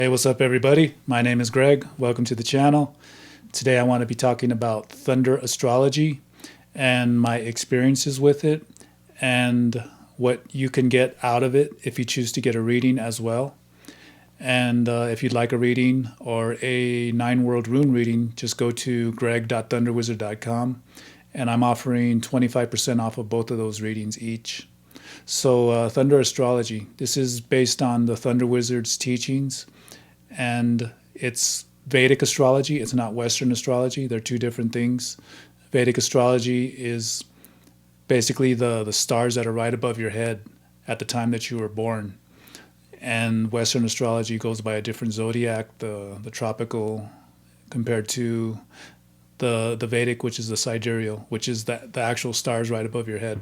Hey, what's up, everybody? My name is Greg. Welcome to the channel. Today I want to be talking about Thunder Astrology and my experiences with it and what you can get out of it if you choose to get a reading as well. And if you'd like a reading or a 9-world rune reading, just go to greg.thunderwizard.com and I'm offering 25% off of both of those readings each. So Thunder Astrology, this is based on the Thunder Wizard's teachings, and it's Vedic astrology. It's not Western astrology. They're two different things. Vedic astrology is basically the stars that are right above your head at the time that you were born. And Western astrology goes by a different zodiac, the tropical, compared to the Vedic, which is the sidereal, which is the actual stars right above your head.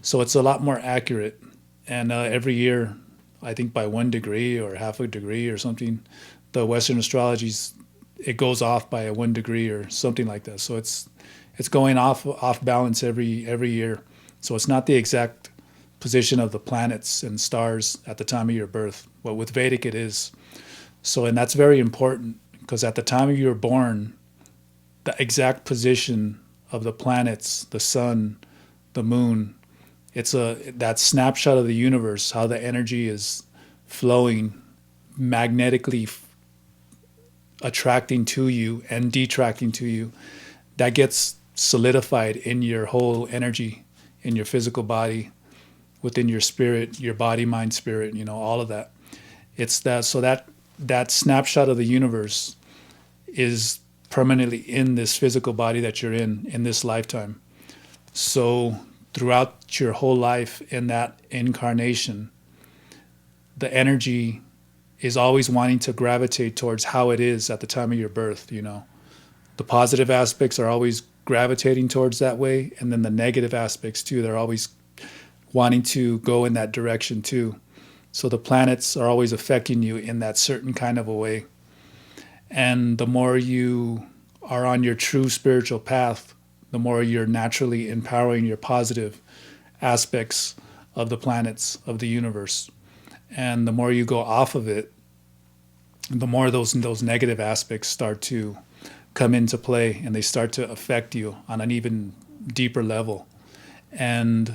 So it's a lot more accurate. And every year, I think by 1 degree or half a degree or something, the Western astrologies, it goes off by a 1 degree or something like that. So it's going off balance every year. So it's not the exact position of the planets and stars at the time of your birth. But with Vedic it is. So, and that's very important because at the time of your born, the exact position of the planets, the sun, the moon, it's that snapshot of the universe, how the energy is flowing magnetically, attracting to you and detracting to you, that gets solidified in your whole energy, in your physical body, within your spirit, your body, mind, spirit, all of that. It's that, so that snapshot of the universe is permanently in this physical body that you're in this lifetime. So throughout your whole life in that incarnation, the energy is always wanting to gravitate towards how it is at the time of your birth. The positive aspects are always gravitating towards that way, and then the negative aspects too, they're always wanting to go in that direction too. So the planets are always affecting you in that certain kind of a way. And the more you are on your true spiritual path, the more you're naturally empowering your positive aspects of the planets, of the universe. And the more you go off of it, the more those negative aspects start to come into play, and they start to affect you on an even deeper level. And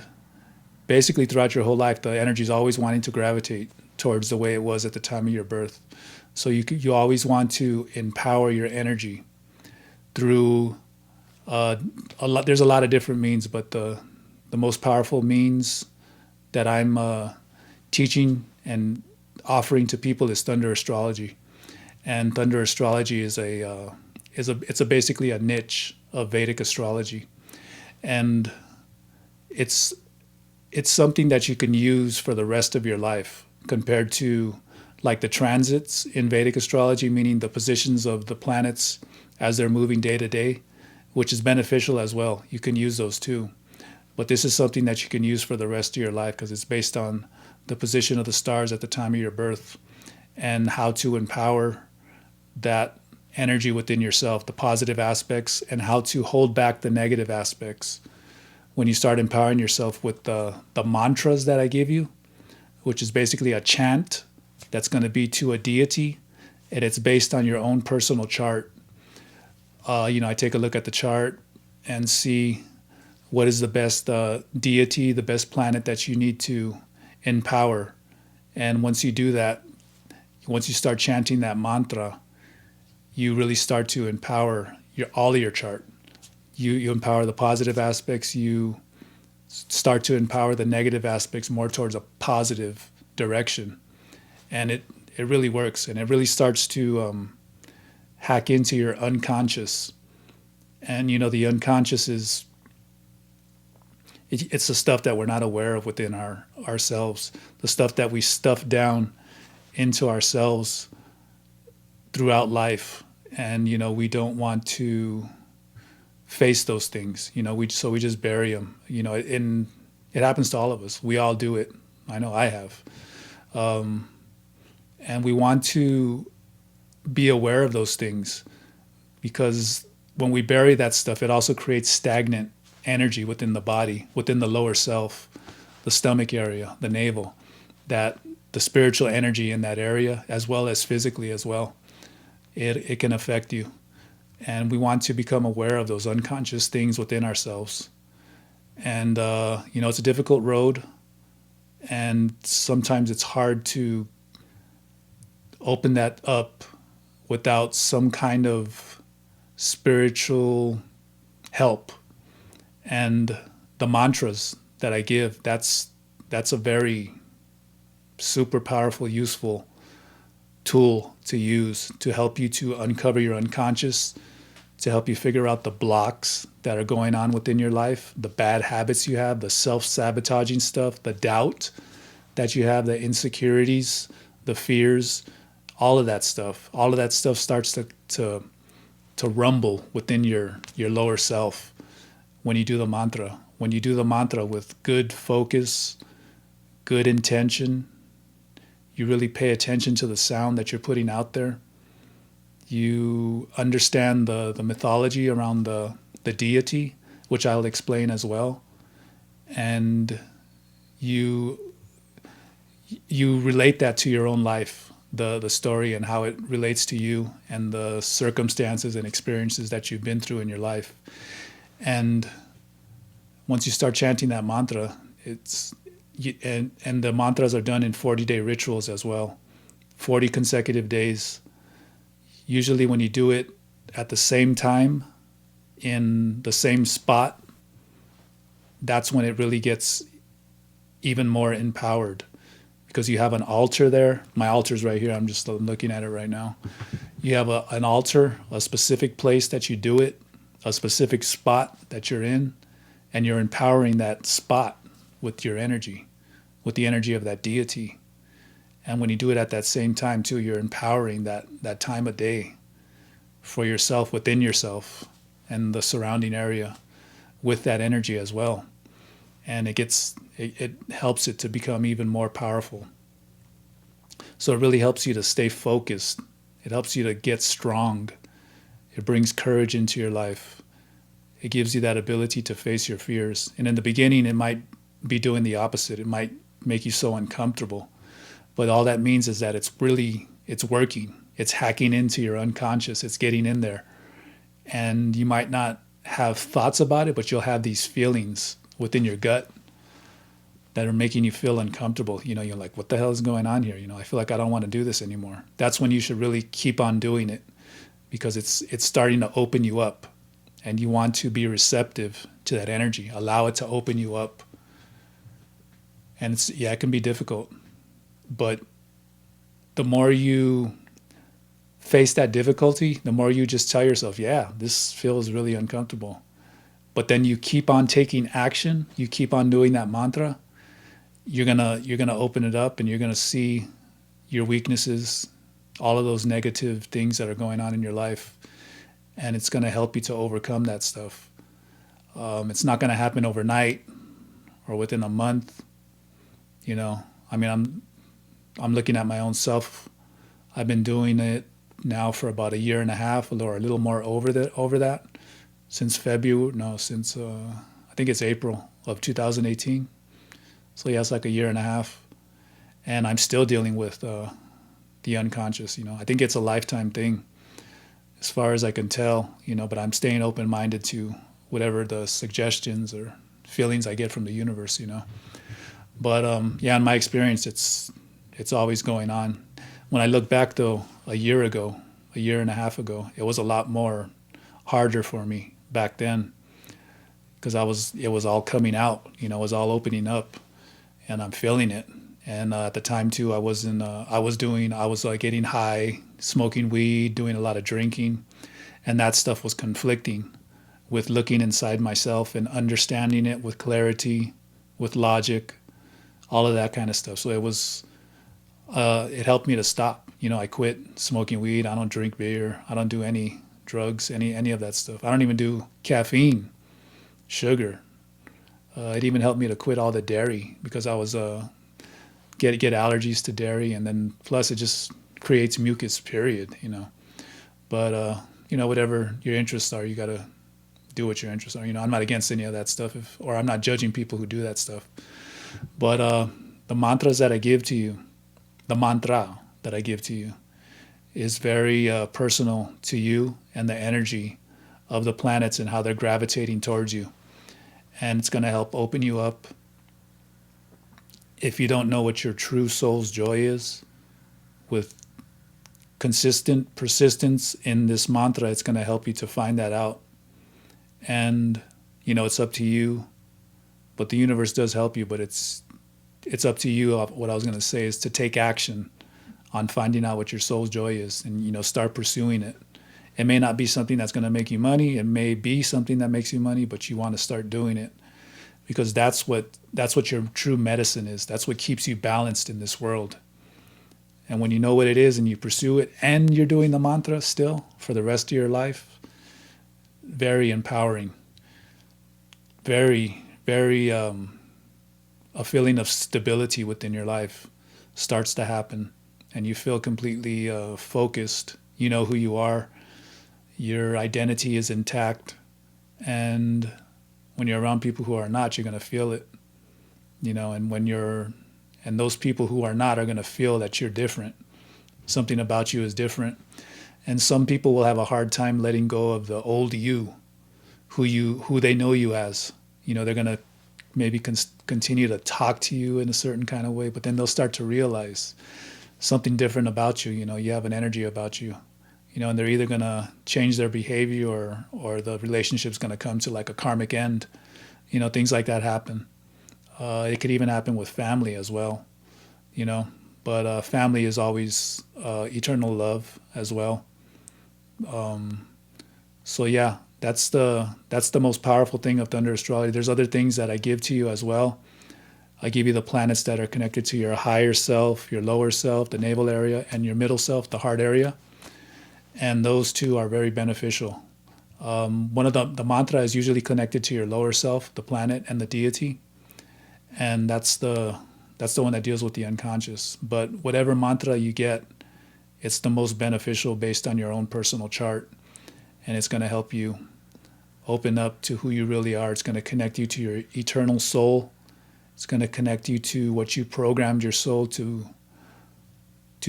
basically throughout your whole life, the energy is always wanting to gravitate towards the way it was at the time of your birth. So you always want to empower your energy through there's a lot of different means, but the most powerful means that I'm teaching and offering to people is Thunder Astrology. And Thunder Astrology is basically a niche of Vedic astrology, and it's something that you can use for the rest of your life, compared to like the transits in Vedic astrology, meaning the positions of the planets as they're moving day to day, which is beneficial as well. You can use those too. But this is something that you can use for the rest of your life because it's based on the position of the stars at the time of your birth and how to empower that energy within yourself, the positive aspects, and how to hold back the negative aspects. When you start empowering yourself with the mantras that I give you, which is basically a chant that's going to be to a deity, and it's based on your own personal chart. I take a look at the chart and see what is the best deity, the best planet that you need to empower. And once you do that, once you start chanting that mantra, you really start to empower all of your chart. You empower the positive aspects. You start to empower the negative aspects more towards a positive direction. And it really works. And it really starts to hack into your unconscious. And, the unconscious is, it's the stuff that we're not aware of within ourselves, the stuff that we stuff down into ourselves throughout life. And, we don't want to face those things, so we just bury them, and it happens to all of us. We all do it. I know I have. And we want to be aware of those things, because when we bury that stuff, it also creates stagnant energy within the body, within the lower self, the stomach area, the navel, that the spiritual energy in that area, as well as physically as well. It can affect you. And we want to become aware of those unconscious things within ourselves. And, it's a difficult road. And sometimes it's hard to open that up without some kind of spiritual help. And the mantras that I give, that's a very super powerful, useful tool to use to help you to uncover your unconscious, to help you figure out the blocks that are going on within your life, the bad habits you have, the self-sabotaging stuff, the doubt that you have, the insecurities, the fears, all of that stuff. All of that stuff starts to rumble within your lower self when you do the mantra. When you do the mantra with good focus, good intention, you really pay attention to the sound that you're putting out there. You understand the mythology around the deity, which I'll explain as well. And you relate that to your own life, the story and how it relates to you and the circumstances and experiences that you've been through in your life. And once you start chanting that mantra, and the mantras are done in 40-day rituals as well, 40 consecutive days. Usually when you do it at the same time, in the same spot, that's when it really gets even more empowered, because you have an altar there. My altar's right here. I'm just looking at it right now. You have an altar, a specific place that you do it, a specific spot that you're in, and you're empowering that spot with your energy, with the energy of that deity. And when you do it at that same time too, you're empowering that time of day for yourself, within yourself and the surrounding area with that energy as well. And it helps it to become even more powerful. So it really helps you to stay focused. It helps you to get strong. It brings courage into your life. It gives you that ability to face your fears. And in the beginning, it might be doing the opposite. It might make you so uncomfortable. But all that means is that it's working. It's hacking into your unconscious. It's getting in there. And you might not have thoughts about it, but you'll have these feelings within your gut that are making you feel uncomfortable. You're like, what the hell is going on here? I feel like I don't want to do this anymore. That's when you should really keep on doing it, because it's starting to open you up, and you want to be receptive to that energy. Allow it to open you up. And it can be difficult, but the more you face that difficulty, the more you just tell yourself, yeah, this feels really uncomfortable. But then you keep on taking action, you keep on doing that mantra, you're gonna open it up, and you're gonna see your weaknesses, all of those negative things that are going on in your life, and it's gonna help you to overcome that stuff. It's not gonna happen overnight or within a month. I'm looking at my own self. I've been doing it now for about a year and a half, or a little more over that, since I think it's April of 2018. So yeah, it's like a year and a half, and I'm still dealing with the unconscious. I think it's a lifetime thing, as far as I can tell. But I'm staying open-minded to whatever the suggestions or feelings I get from the universe. But in my experience, it's always going on. When I look back though, a year and a half ago, it was a lot more harder for me back then, because it was all coming out. It was all opening up, and I'm feeling it. And at the time too, I was getting high, smoking weed, doing a lot of drinking, and that stuff was conflicting with looking inside myself and understanding it with clarity, with logic, all of that kind of stuff. So it helped me to stop. I quit smoking weed. I don't drink beer. I don't do any drugs, any of that stuff. I don't even do caffeine, sugar. It even helped me to quit all the dairy, because I was get allergies to dairy, and then plus it just creates mucus, period. But whatever your interests are, you got to do what your interests are. I'm not against any of that stuff, or I'm not judging people who do that stuff. But the mantras that I give to you, the mantra that I give to you is very personal to you and the energy of the planets and how they're gravitating towards you. And it's going to help open you up. If you don't know what your true soul's joy is, with consistent persistence in this mantra, it's going to help you to find that out. And, it's up to you. But the universe does help you, but it's up to you. What I was going to say is to take action on finding out what your soul's joy is and, start pursuing it. It may not be something that's going to make you money. It may be something that makes you money, but you want to start doing it because that's what your true medicine is. That's what keeps you balanced in this world. And when you know what it is and you pursue it and you're doing the mantra still for the rest of your life, very empowering, very, very, a feeling of stability within your life starts to happen and you feel completely focused. You know who you are. Your identity is intact. And when you're around people who are not, you're going to feel it, and those people who are not are going to feel that you're different. Something about you is different. And some people will have a hard time letting go of the old you, who they know you as. They're going to maybe continue to talk to you in a certain kind of way, but then they'll start to realize something different about you. You have an energy about you, and they're either going to change their behavior or the relationship's going to come to like a karmic end. Things like that happen. It could even happen with family as well, but family is always eternal love as well. So yeah, that's the most powerful thing of Thunder Astrology. There's other things that I give to you as well. I give you the planets that are connected to your higher self, your lower self, the navel area, and your middle self, the heart area. And those two are very beneficial. One of the mantra is usually connected to your lower self, the planet, and the deity. And that's the one that deals with the unconscious. But whatever mantra you get, it's the most beneficial based on your own personal chart. And it's going to help you open up to who you really are. It's going to connect you to your eternal soul. It's going to connect you to what you programmed your soul to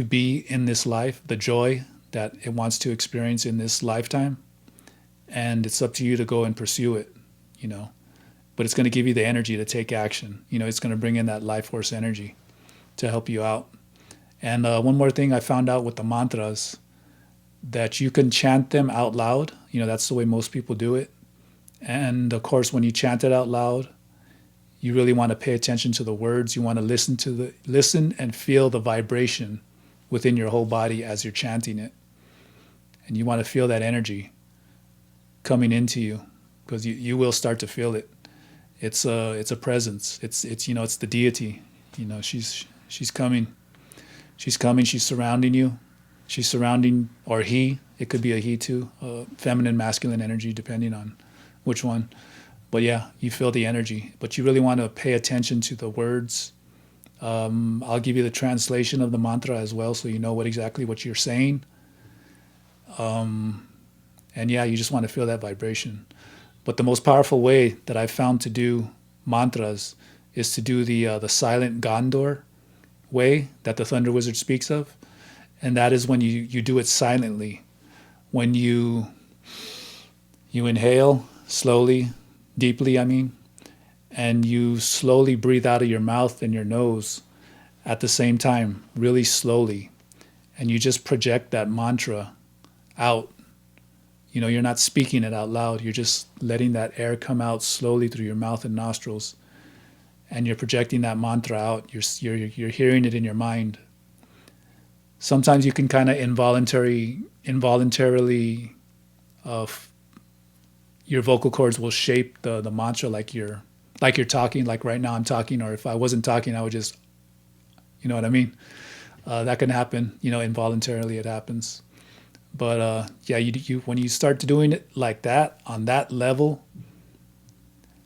be in this life, the joy that it wants to experience in this lifetime. And it's up to you to go and pursue it, But it's going to give you the energy to take action. It's going to bring in that life force energy to help you out. And one more thing I found out with the mantras, that you can chant them out loud. That's the way most people do it. And of course, when you chant it out loud, you really want to pay attention to the words. You want to listen and feel the vibration within your whole body as you're chanting it. And you want to feel that energy coming into you, because you will start to feel it. It's a presence. It's the deity. She's coming. She's coming. She's surrounding you. She's surrounding, or he. It could be a he too. Feminine, masculine energy, depending on which one. But yeah, you feel the energy. But you really want to pay attention to the words. I'll give you the translation of the mantra as well, so you know exactly what you're saying. And yeah, you just want to feel that vibration. But the most powerful way that I've found to do mantras is to do the silent Gondor way that the Thunder Wizard speaks of. And that is when you do it silently. When you inhale slowly, deeply, and you slowly breathe out of your mouth and your nose at the same time, really slowly. And you just project that mantra out. You're not speaking it out loud. You're just letting that air come out slowly through your mouth and nostrils. And you're projecting that mantra out. You're hearing it in your mind. Sometimes you can kind of involuntarily, your vocal cords will shape the mantra like you're talking. Like right now I'm talking, or if I wasn't talking, I would just, you know what I mean? That can happen. Involuntarily it happens. But yeah, you when you start doing it like that, on that level,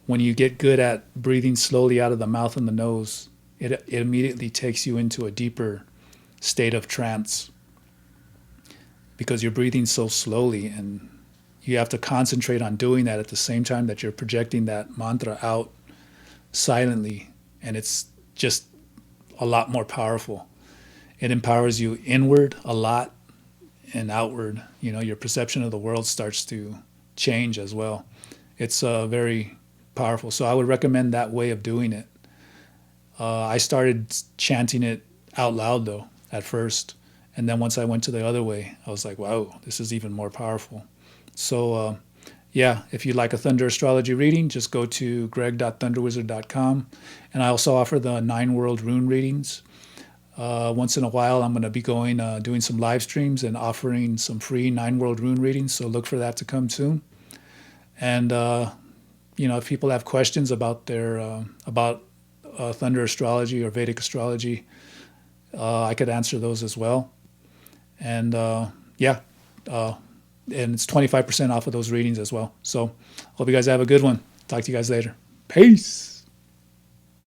when you get good at breathing slowly out of the mouth and the nose, it immediately takes you into a deeper state of trance, because you're breathing so slowly, and you have to concentrate on doing that at the same time that you're projecting that mantra out silently, and it's just a lot more powerful. It empowers you inward a lot and outward. You know, your perception of the world starts to change as well. It's very powerful. So I would recommend that way of doing it. I started chanting it out loud though at first, and then once I went to the other way, I was like, wow, this is even more powerful. So yeah, if you'd like a Thunder Astrology reading, just go to greg.thunderwizard.com. And I also offer the 9 World Rune readings. Once in a while, I'm going to be doing some live streams and offering some free 9 World Rune readings. So look for that to come soon. And if people have questions about Thunder Astrology or Vedic astrology, I could answer those as well. And and it's 25% off of those readings as well. So hope you guys have a good one. Talk to you guys later. Peace.